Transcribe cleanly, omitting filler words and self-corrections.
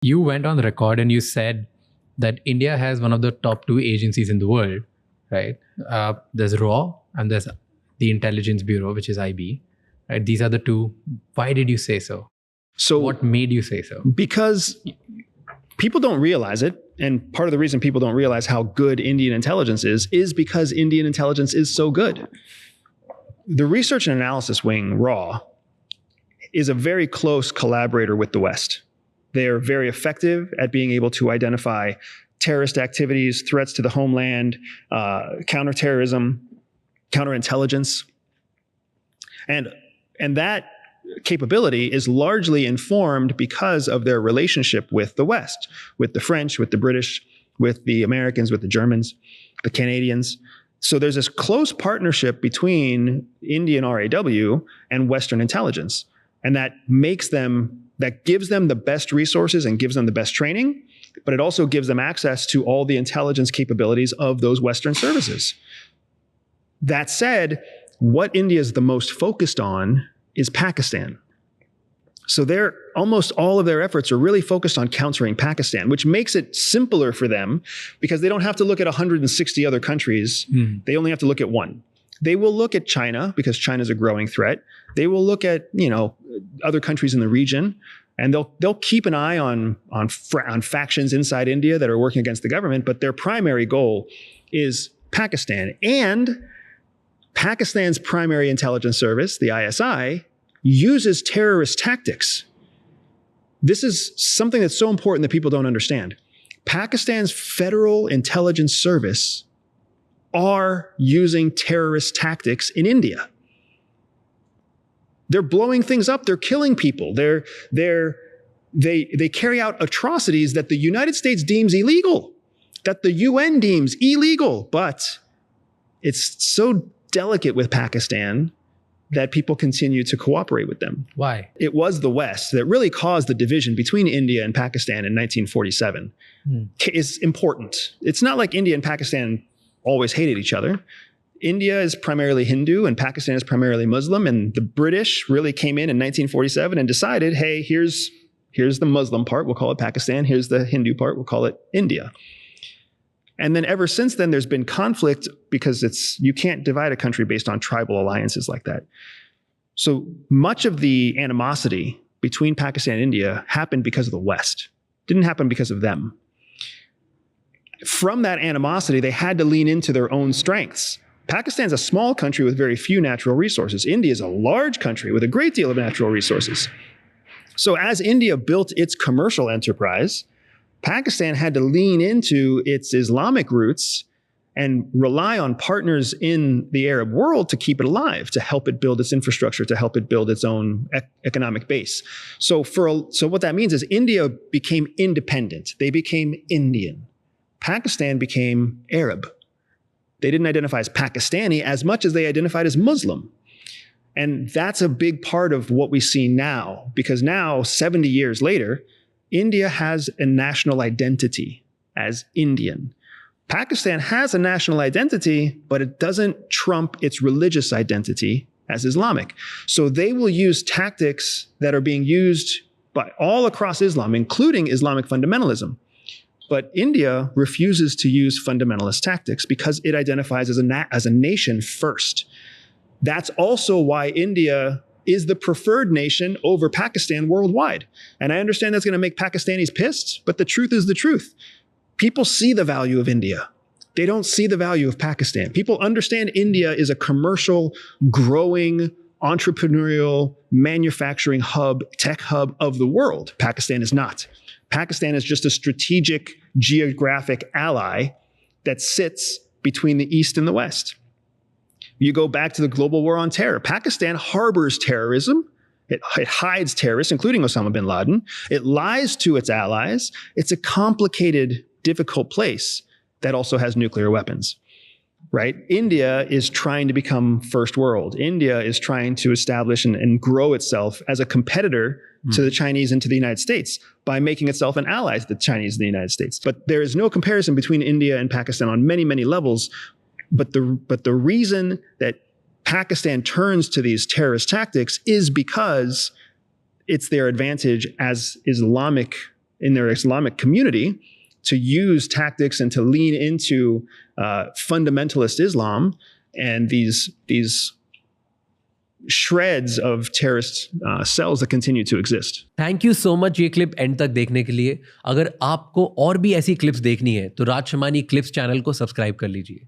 You went on record and you said that India has one of the top two agencies in the world, right? There's RAW and there's the Intelligence Bureau, which is IB, right? These are the two. Why did you say so? So what made you say so? Because people don't realize it. And part of the reason people don't realize how good Indian intelligence is because Indian intelligence is so good. The Research and Analysis Wing, RAW, is a very close collaborator with the West. They are very effective at being able to identify terrorist activities, threats to the homeland, counterterrorism, counterintelligence. And that capability is largely informed because of their relationship with the West, with the French, with the British, with the Americans, with the Germans, the Canadians. So there's this close partnership between Indian RAW and Western intelligence. And that gives them the best resources and gives them the best training, but it also gives them access to all the intelligence capabilities of those Western services. That said, what India is the most focused on is Pakistan. So almost all of their efforts are really focused on countering Pakistan, which makes it simpler for them because they don't have to look at 160 other countries. They only have to look at one. They will look at China because China's a growing threat. They will look at, other countries in the region, and they'll keep an eye on factions inside India that are working against the government, but their primary goal is Pakistan. And Pakistan's primary intelligence service, the ISI, uses terrorist tactics. This is something that's so important that people don't understand. Pakistan's Federal Intelligence Service are using terrorist tactics in India. They're blowing things up. They're killing people. They carry out atrocities that the United States deems illegal, that the UN deems illegal. But it's so delicate with Pakistan that people continue to cooperate with them. Why? It was the West that really caused the division between India and Pakistan in 1947. Is important. It's not like India and Pakistan always hated each other. India is primarily Hindu and Pakistan is primarily Muslim, and the British really came in 1947 and decided, hey, here's the Muslim part, we'll call it Pakistan. Here's the Hindu part, we'll call it India. And then ever since then, there's been conflict because you can't divide a country based on tribal alliances like that. So much of the animosity between Pakistan and India happened because of the West. Didn't happen because of them. From that animosity, they had to lean into their own strengths. Pakistan's a small country with very few natural resources. India is a large country with a great deal of natural resources. So as India built its commercial enterprise, Pakistan had to lean into its Islamic roots and rely on partners in the Arab world to keep it alive, to help it build its infrastructure, to help it build its own economic base. So what that means is India became independent. They became Indian. Pakistan became Arab. They didn't identify as Pakistani as much as they identified as Muslim. And that's a big part of what we see now, because now, 70 years later, India has a national identity as Indian. Pakistan has a national identity, but it doesn't trump its religious identity as Islamic. So they will use tactics that are being used by all across Islam, including Islamic fundamentalism. But India refuses to use fundamentalist tactics because it identifies as a nation first. That's also why India is the preferred nation over Pakistan worldwide. And I understand that's going to make Pakistanis pissed, but the truth is the truth. People see the value of India. They don't see the value of Pakistan. People understand India is a commercial, growing, entrepreneurial, manufacturing hub, tech hub of the world. Pakistan is not. Pakistan is just a strategic geographic ally that sits between the East and the West. You go back to the global war on terror. Pakistan harbors terrorism. It hides terrorists, including Osama bin Laden. It lies to its allies. It's a complicated, difficult place that also has nuclear weapons, right? India is trying to become first world. India is trying to establish and grow itself as a competitor to the Chinese and to the United States by making itself an ally to the Chinese and the United States. But there is no comparison between India and Pakistan on many, many levels. But the reason that Pakistan turns to these terrorist tactics is because it's their advantage as Islamic in their Islamic community to use tactics and to lean into fundamentalist Islam and these shreds of terrorist cells that continue to exist. Thank you so much ये clip and तक देखने के लिए. अगर आपको और भी ऐसी क्लिप्स देखनी है तो राज शमानी क्लिप्स चैनल को सब्सक्राइब कर लीजिए.